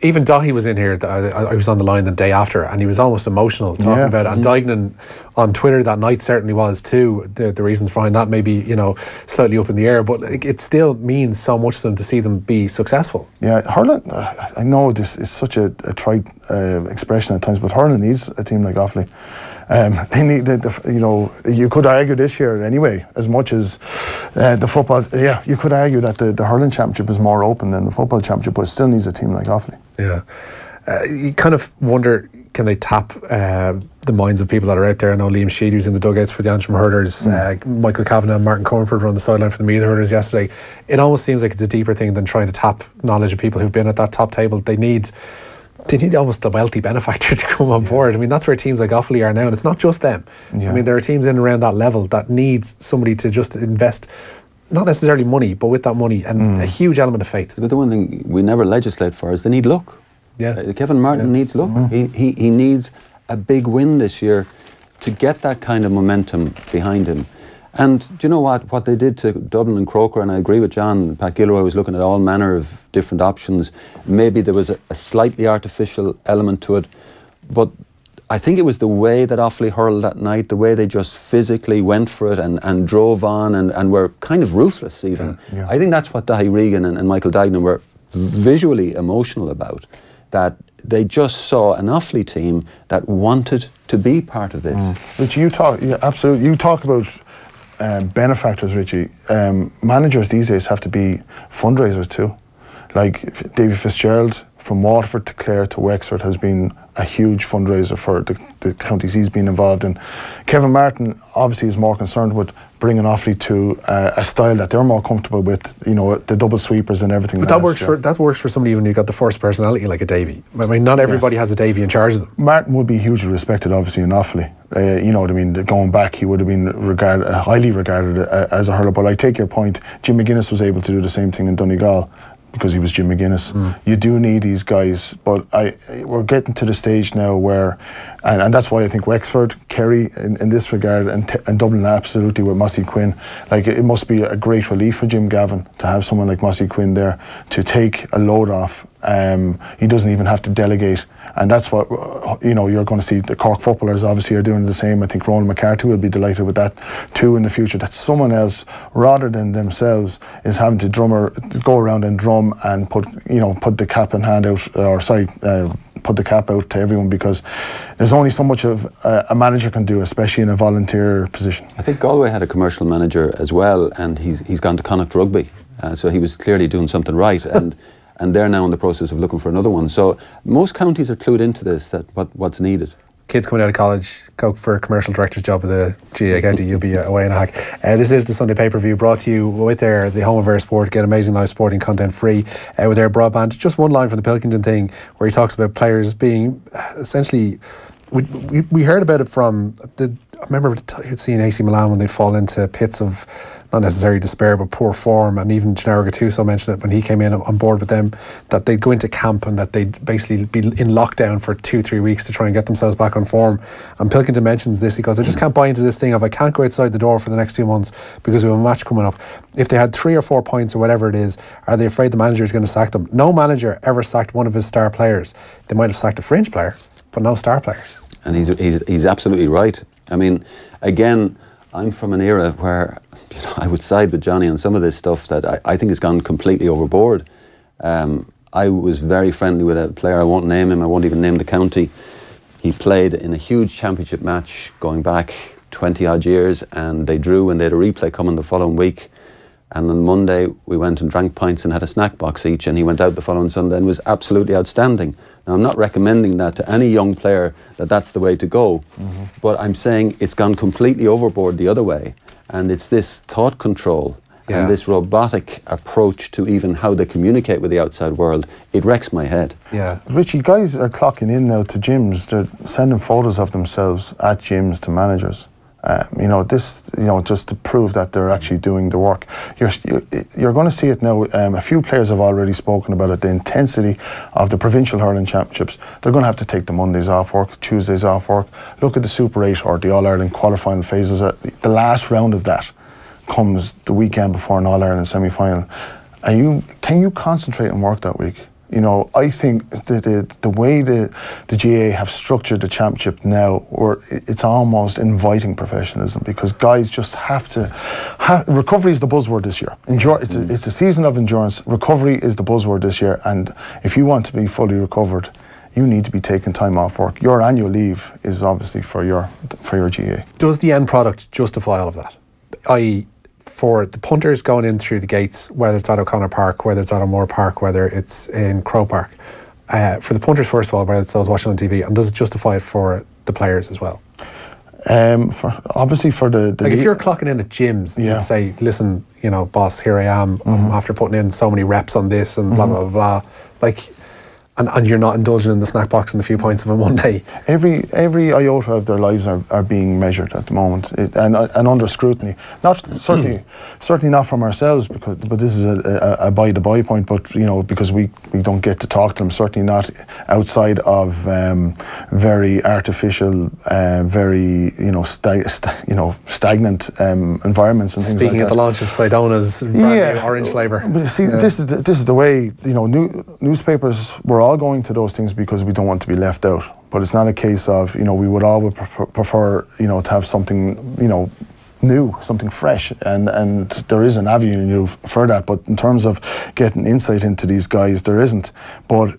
Even Dahi was in here. I was on the line the day after, and he was almost emotional talking about it. And Dignan on Twitter that night certainly was too. The reasons behind that maybe slightly up in the air, but it still means so much to them to see them be successful. Yeah, hurling. I know this is such a trite expression at times, but hurling needs a team like Offaly. They need you could argue this year anyway, as much as the football. Yeah, you could argue that the hurling championship is more open than the football championship, but it still needs a team like Offaly. Yeah, you kind of wonder, can they tap the minds of people that are out there? I know Liam Sheedy was in the dugouts for the Antrim hurlers. Michael Kavanagh and Martin Cornford were on the sideline for the Meath hurlers yesterday. It almost seems like it's a deeper thing than trying to tap knowledge of people who've been at that top table. They need almost the wealthy benefactor to come on board. I mean, that's where teams like Offaly are now, and it's not just them. I mean, there are teams in and around that level that needs somebody to just invest, not necessarily money, but with that money and a huge element of faith. But the one thing we never legislate for is they need luck. Kevin Martin needs luck. He needs a big win this year to get that kind of momentum behind him. And do you know what they did to Dublin and Croker? And I agree with John. Pat Gilroy was looking at all manner of different options. Maybe there was a slightly artificial element to it, but I think it was the way that Offaly hurled that night, the way they just physically went for it and drove on and were kind of ruthless even. I think that's what Dahi Regan and Michael Dignan were visually emotional about, that they just saw an Offaly team that wanted to be part of this. Richie, you talk about benefactors, Richie. Managers these days have to be fundraisers too. Like David Fitzgerald from Waterford to Clare to Wexford has been a huge fundraiser for the counties he's been involved in. Kevin Martin obviously is more concerned with bringing Offaly to a style that they're more comfortable with, the double sweepers and everything. But that works for somebody when you've got the first personality like a Davy. I mean, not everybody has a Davy in charge of them. Martin would be hugely respected, obviously, in Offaly. You know what I mean? Going back, he would have been highly regarded as a hurler. But I take your point. Jim McGuinness was able to do the same thing in Donegal, because he was Jim McGuinness. You do need these guys, but we're getting to the stage now where, and that's why I think Wexford, Kerry in this regard, and Dublin absolutely with Mossy Quinn, like it must be a great relief for Jim Gavin to have someone like Mossy Quinn there to take a load off. He doesn't even have to delegate, and that's what you're going to see. The Cork footballers obviously are doing the same. I think Ronan McCarthy will be delighted with that too in the future, that someone else rather than themselves is having to go around and drum and put the cap in hand out, put the cap out to everyone, because there's only so much of a manager can do, especially in a volunteer position. I think Galway had a commercial manager as well, and he's gone to Connacht Rugby, so he was clearly doing something right, and they're now in the process of looking for another one. So most counties are clued into this, that what's needed. Kids coming out of college, go for a commercial director's job at the GAA county, you'll be away in a hack. This is the Sunday pay-per-view brought to you with the home of Air Sport. Get amazing live sporting content free with Air Broadband. Just one line from the Pilkington thing where he talks about players being essentially we heard about it from I remember seeing AC Milan when they'd fall into pits of not necessarily despair but poor form, and even Gennaro Gattuso mentioned it when he came in on board with them, that they'd go into camp and that they'd basically be in lockdown for 2-3 weeks to try and get themselves back on form. And Pilkington mentions this, he goes, I just can't buy into this thing of I can't go outside the door for the next 2 months because we have a match coming up. If they had 3 or 4 points or whatever it is, are they afraid the manager is going to sack them? No manager ever sacked one of his star players. They might have sacked a fringe player, but no star players. And he's absolutely right. I mean, again, I'm from an era where I would side with Johnny on some of this stuff that I think has gone completely overboard. I was very friendly with a player, I won't name him, I won't even name the county. He played in a huge championship match going back 20 odd years, and they drew and they had a replay coming the following week. And on Monday we went and drank pints and had a snack box each, and he went out the following Sunday and was absolutely outstanding. Now, I'm not recommending that to any young player that that's the way to go, but I'm saying it's gone completely overboard the other way, and it's this thought control and this robotic approach to even how they communicate with the outside world. It wrecks my head. Yeah, Richie, guys are clocking in now to gyms. They're sending photos of themselves at gyms to managers. Just to prove that they're actually doing the work. You're going to see it now. A few players have already spoken about it. The intensity of the provincial hurling championships. They're going to have to take the Mondays off work, Tuesdays off work. Look at the Super 8 or the All-Ireland qualifying phases. The last round of that comes the weekend before an All-Ireland semi-final. Can you concentrate and work that week? You know, I think the way the GAA have structured the championship now, it's almost inviting professionalism, because guys just have to. Recovery is the buzzword this year. It's a season of endurance. Recovery is the buzzword this year, and if you want to be fully recovered, you need to be taking time off work. Your annual leave is obviously for your GAA. Does the end product justify all of that? I.e., for the punters going in through the gates, whether it's at O'Connor Park, whether it's at O'Moore Park, whether it's in Croke Park, for the punters first of all, whether it's those watching on TV, and does it justify it for the players as well? Obviously for the like if you're clocking in at gyms and say, listen, you know, boss, here I am, after putting in so many reps on this and blah, blah, blah, blah, like, and you're not indulging in the snack box and the few points of a Monday. Every iota of their lives are being measured at the moment, and under scrutiny. Not certainly not from ourselves, but this is a by-the-by point. But you know, because we don't get to talk to them. Certainly not outside of very artificial, very stagnant environments and things like that. Speaking of the launch of Sidona's brand new orange flavour. But see, this is the way, you know, newspapers were all going to those things because we don't want to be left out. But it's not a case of, you know, we would all prefer, you know, to have something, you know, new, something fresh, and there is an avenue for that. But in terms of getting insight into these guys, there isn't. But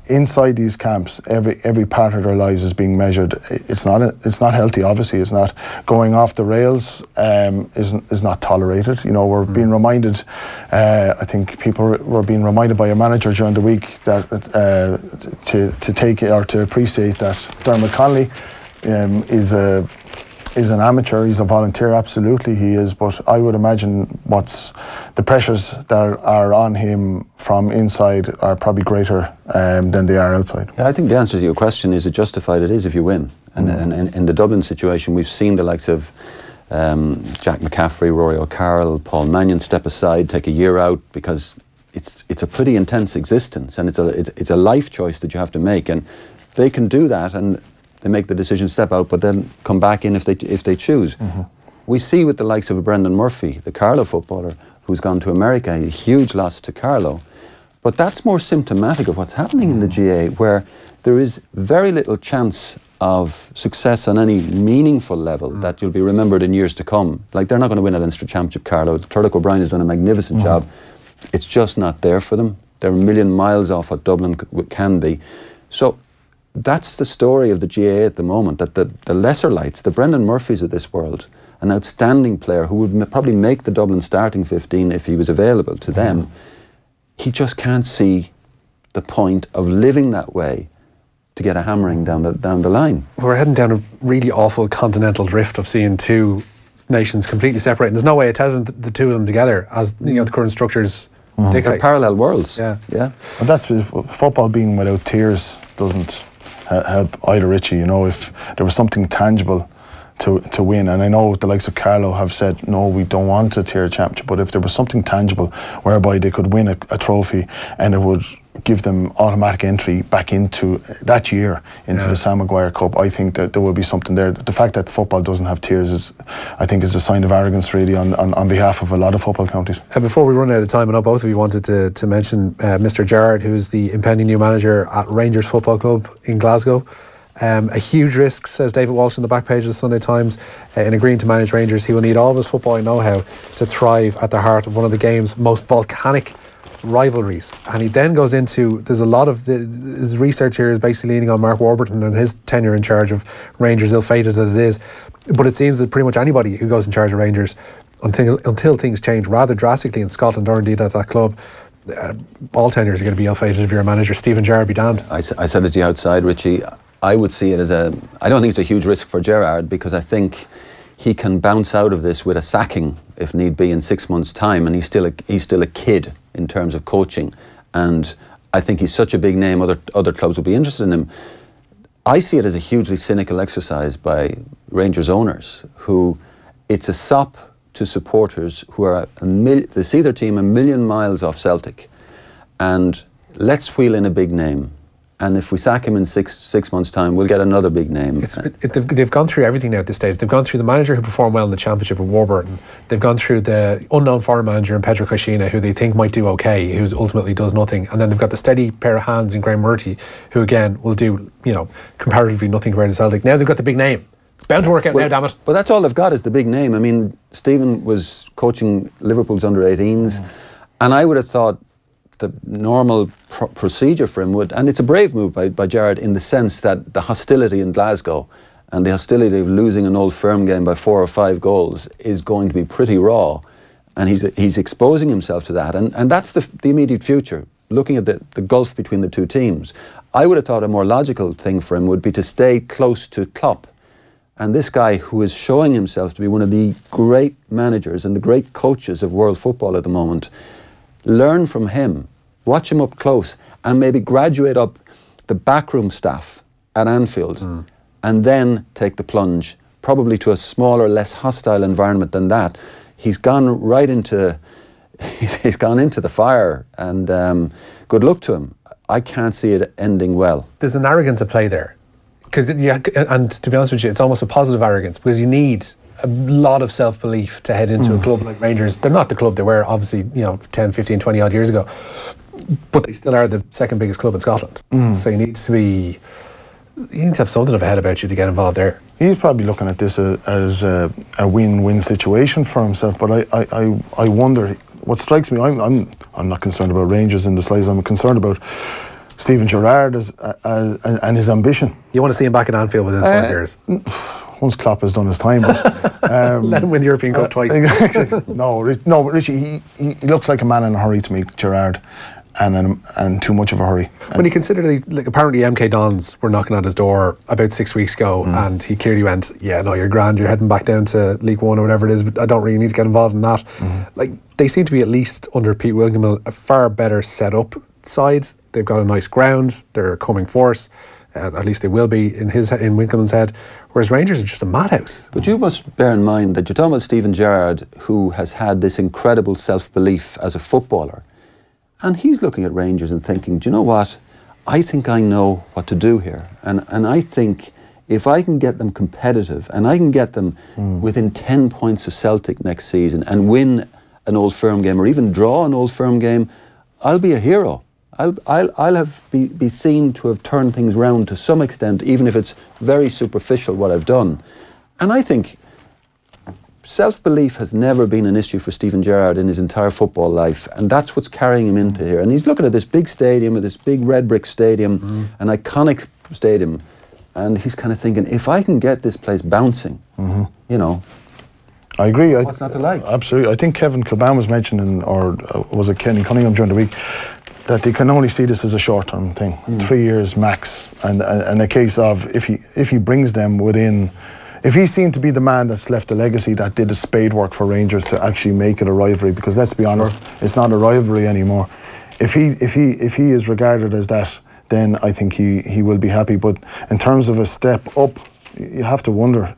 inside these camps, every part of their lives is being measured. It's not healthy. Obviously, it's not. Going off the rails is not tolerated. You know, we're being reminded. I think people were being reminded by a manager during the week that to take or to appreciate that Dermot Connolly is an amateur. He's a volunteer. Absolutely, he is. But I would imagine what's the pressures that are on him from inside are probably greater than they are outside. Yeah, I think the answer to your question is it justified. It is if you win. And in the Dublin situation, we've seen the likes of Jack McCaffrey, Rory O'Carroll, Paul Mannion step aside, take a year out, because it's a pretty intense existence, and it's a life choice that you have to make, and they can do that, and they make the decision to step out, but then come back in if they choose. We see with the likes of a Brendan Murphy, the Carlow footballer, who's gone to America, a huge loss to Carlow. But that's more symptomatic of what's happening in the GAA, where there is very little chance of success on any meaningful level that you'll be remembered in years to come. Like, they're not going to win a Leinster Championship, Carlow. Turlock O'Brien has done a magnificent job. It's just not there for them. They're a million miles off what Dublin can be. So that's the story of the GAA at the moment, that the lesser lights, the Brendan Murphys of this world, an outstanding player who would probably make the Dublin starting 15 if he was available to them, he just can't see the point of living that way to get a hammering down the line. We're heading down a really awful continental drift of seeing two nations completely separated. There's no way of telling the two of them together, as you know, the current structures dictate. They're parallel worlds. Yeah. And that's football being without tears doesn't help either Richie. You know, if there was something tangible to win, and I know the likes of Carlo have said no, we don't want a tier championship, but if there was something tangible whereby they could win a trophy and it would give them automatic entry back into that year into the Sam Maguire Cup, I think that there will be something there. The fact that football doesn't have tiers I think is a sign of arrogance really on behalf of a lot of football counties. Before we run out of time, I know both of you wanted to mention Mr. Gerrard, who's the impending new manager at Rangers Football Club in Glasgow. A huge risk, says David Walsh in the back page of the Sunday Times, in agreeing to manage Rangers. He will need all of his footballing know-how to thrive at the heart of one of the game's most volcanic rivalries. And he then goes into, there's a lot of his research here is basically leaning on Mark Warburton and his tenure in charge of Rangers, ill-fated that it is. But it seems that pretty much anybody who goes in charge of Rangers, until things change rather drastically in Scotland or indeed at that club, all tenures are going to be ill-fated if you're a manager. Stephen Gerrard be damned. I said it to you outside, Richie. I would see it as I don't think it's a huge risk for Gerrard, because I think he can bounce out of this with a sacking if need be in 6 months' time, and he's still a kid in terms of coaching, and I think he's such a big name. Other clubs will be interested in him. I see it as a hugely cynical exercise by Rangers owners, who it's a sop to supporters who are they see their team a million miles off Celtic, and let's wheel in a big name. And if we sack him in six months' time, we'll get another big name. They've gone through everything now at this stage. They've gone through the manager who performed well in the Championship with Warburton. They've gone through the unknown foreign manager in Pedro Caixinha, who they think might do okay, who ultimately does nothing. And then they've got the steady pair of hands in Graham Murty, who again will do, comparatively nothing compared to Celtic. Now they've got the big name. It's bound to work out now, damn it. But that's all they've got is the big name. I mean, Stephen was coaching Liverpool's under-18s, and I would have thought the normal procedure for him would, and it's a brave move by Gerrard in the sense that the hostility in Glasgow and the hostility of losing an Old Firm game by 4 or 5 goals is going to be pretty raw, and he's exposing himself to that, and that's the immediate future. Looking at the gulf between the two teams, I would have thought a more logical thing for him would be to stay close to Klopp, and this guy who is showing himself to be one of the great managers and the great coaches of world football at the moment. Learn from him, watch him up close, and maybe graduate up the backroom staff at Anfield, and then take the plunge, probably to a smaller, less hostile environment than that. He's gone right into, he's gone into the fire, and good luck to him. I can't see it ending well. There's an arrogance at play there, and to be honest with you, it's almost a positive arrogance, because you need a lot of self-belief to head into a club like Rangers. They're not the club they were, obviously, 10, 15, 20 odd years ago, but they still are the second biggest club in Scotland. So you need to have something of a head about you to get involved there. He's probably looking at this as a win-win situation for himself, but I wonder, what strikes me, I'm not concerned about Rangers in the slightest. I'm concerned about Stephen Gerrard and his ambition. You want to see him back at Anfield within 5 years? Once Klopp has done his time, but let him win the European Cup twice. No, Richie, he looks like a man in a hurry to me, Gerrard, and too much of a hurry. When he considered, apparently MK Dons were knocking at his door about 6 weeks ago, and he clearly went, "Yeah, no, you're grand. You're heading back down to League One or whatever it is, but I don't really need to get involved in that." They seem to be, at least under Pete Wilkinson, a far better set up side. They've got a nice ground. They're a coming force. At least they will be in Winkleman's head, whereas Rangers are just a madhouse. But you must bear in mind that you're talking about Stephen Gerrard, who has had this incredible self-belief as a footballer, and he's looking at Rangers and thinking, do you know what, I think I know what to do here, and I think if I can get them competitive and I can get them within 10 points of Celtic next season and win an Old Firm game or even draw an Old Firm game, I'll be a hero. I'll be seen to have turned things round to some extent, even if it's very superficial what I've done. And I think self-belief has never been an issue for Stephen Gerrard in his entire football life, and that's what's carrying him into here. And he's looking at this big stadium, this big red brick stadium, an iconic stadium, and he's kind of thinking, if I can get this place bouncing, I agree. What's not to like? Absolutely. I think Kevin Kilban was mentioning, or was it Kenny Cunningham during the week, that they can only see this as a short-term thing, 3 years max, and a case of if he brings them within, if he's seen to be the man that's left a legacy that did the spade work for Rangers to actually make it a rivalry, because let's be honest, it's not a rivalry anymore. If he is regarded as that then I think he will be happy. But in terms of a step up, you have to wonder.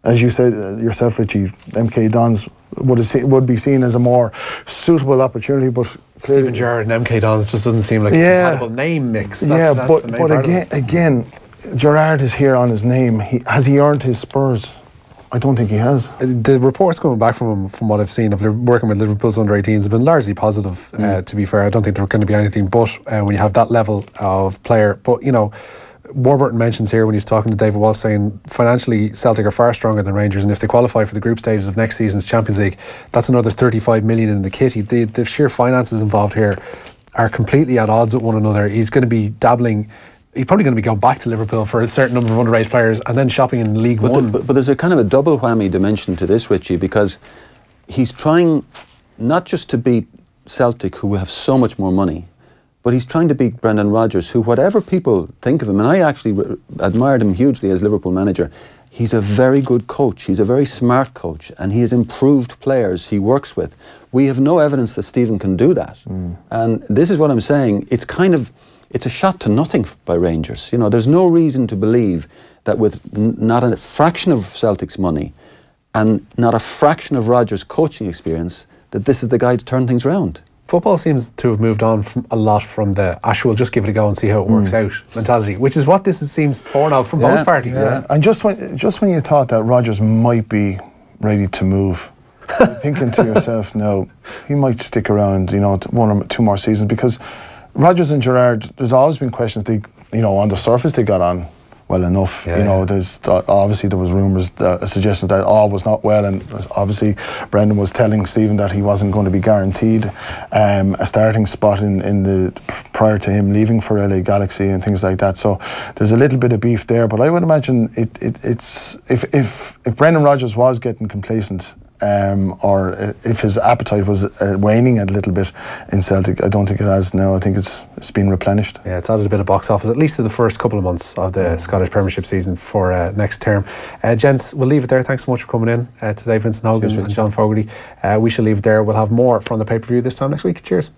As you said yourself, Richie, MK Dons would be seen as a more suitable opportunity, but Steven Gerrard and MK Dons just doesn't seem like a compatible name mix. But again, Gerrard is here on his name. Has he earned his Spurs? I don't think he has. The reports coming back from him, from what I've seen of working with Liverpool's under-18s, have been largely positive. To be fair, I don't think there going to be anything but when you have that level of player. But you know, Warburton mentions here when he's talking to David Walsh, saying financially Celtic are far stronger than Rangers, and if they qualify for the group stages of next season's Champions League, that's another 35 million in the kitty. The sheer finances involved here are completely at odds with one another. He's going to be dabbling. He's probably going to be going back to Liverpool for a certain number of underage players and then shopping in League One. But there's a kind of a double whammy dimension to this, Richie, because he's trying not just to beat Celtic, who have so much more money, but he's trying to beat Brendan Rodgers, who, whatever people think of him, and I actually admired him hugely as Liverpool manager, he's a very good coach. He's a very smart coach, and he has improved players he works with. We have no evidence that Stephen can do that. And this is what I'm saying. It's a shot to nothing by Rangers. You know, there's no reason to believe that with not a fraction of Celtic's money and not a fraction of Rodgers' coaching experience, that this is the guy to turn things around. Football seems to have moved on a lot from the we'll just give it a go and see how it works out mentality, which is what this seems born of from both parties. Yeah. And just when you thought that Rodgers might be ready to move, you're thinking to yourself, no, he might stick around, you know, 1 or 2 more seasons, because Rodgers and Gerrard, there's always been questions. On the surface they got on well enough. There's obviously there was rumours, suggestions that all was not well, and obviously Brendan was telling Stephen that he wasn't going to be guaranteed a starting spot in the prior to him leaving for LA Galaxy and things like that. So there's a little bit of beef there, but I would imagine it's if Brendan Rodgers was getting complacent, or if his appetite was waning a little bit in Celtic, I don't think it has now. I think it's been replenished. Yeah, it's added a bit of box office, at least to the first couple of months of the Scottish Premiership season for next term. Gents, we'll leave it there. Thanks so much for coming in today, Vincent Hogan and John Fogarty. We shall leave it there. We'll have more from the pay-per-view this time next week. Cheers.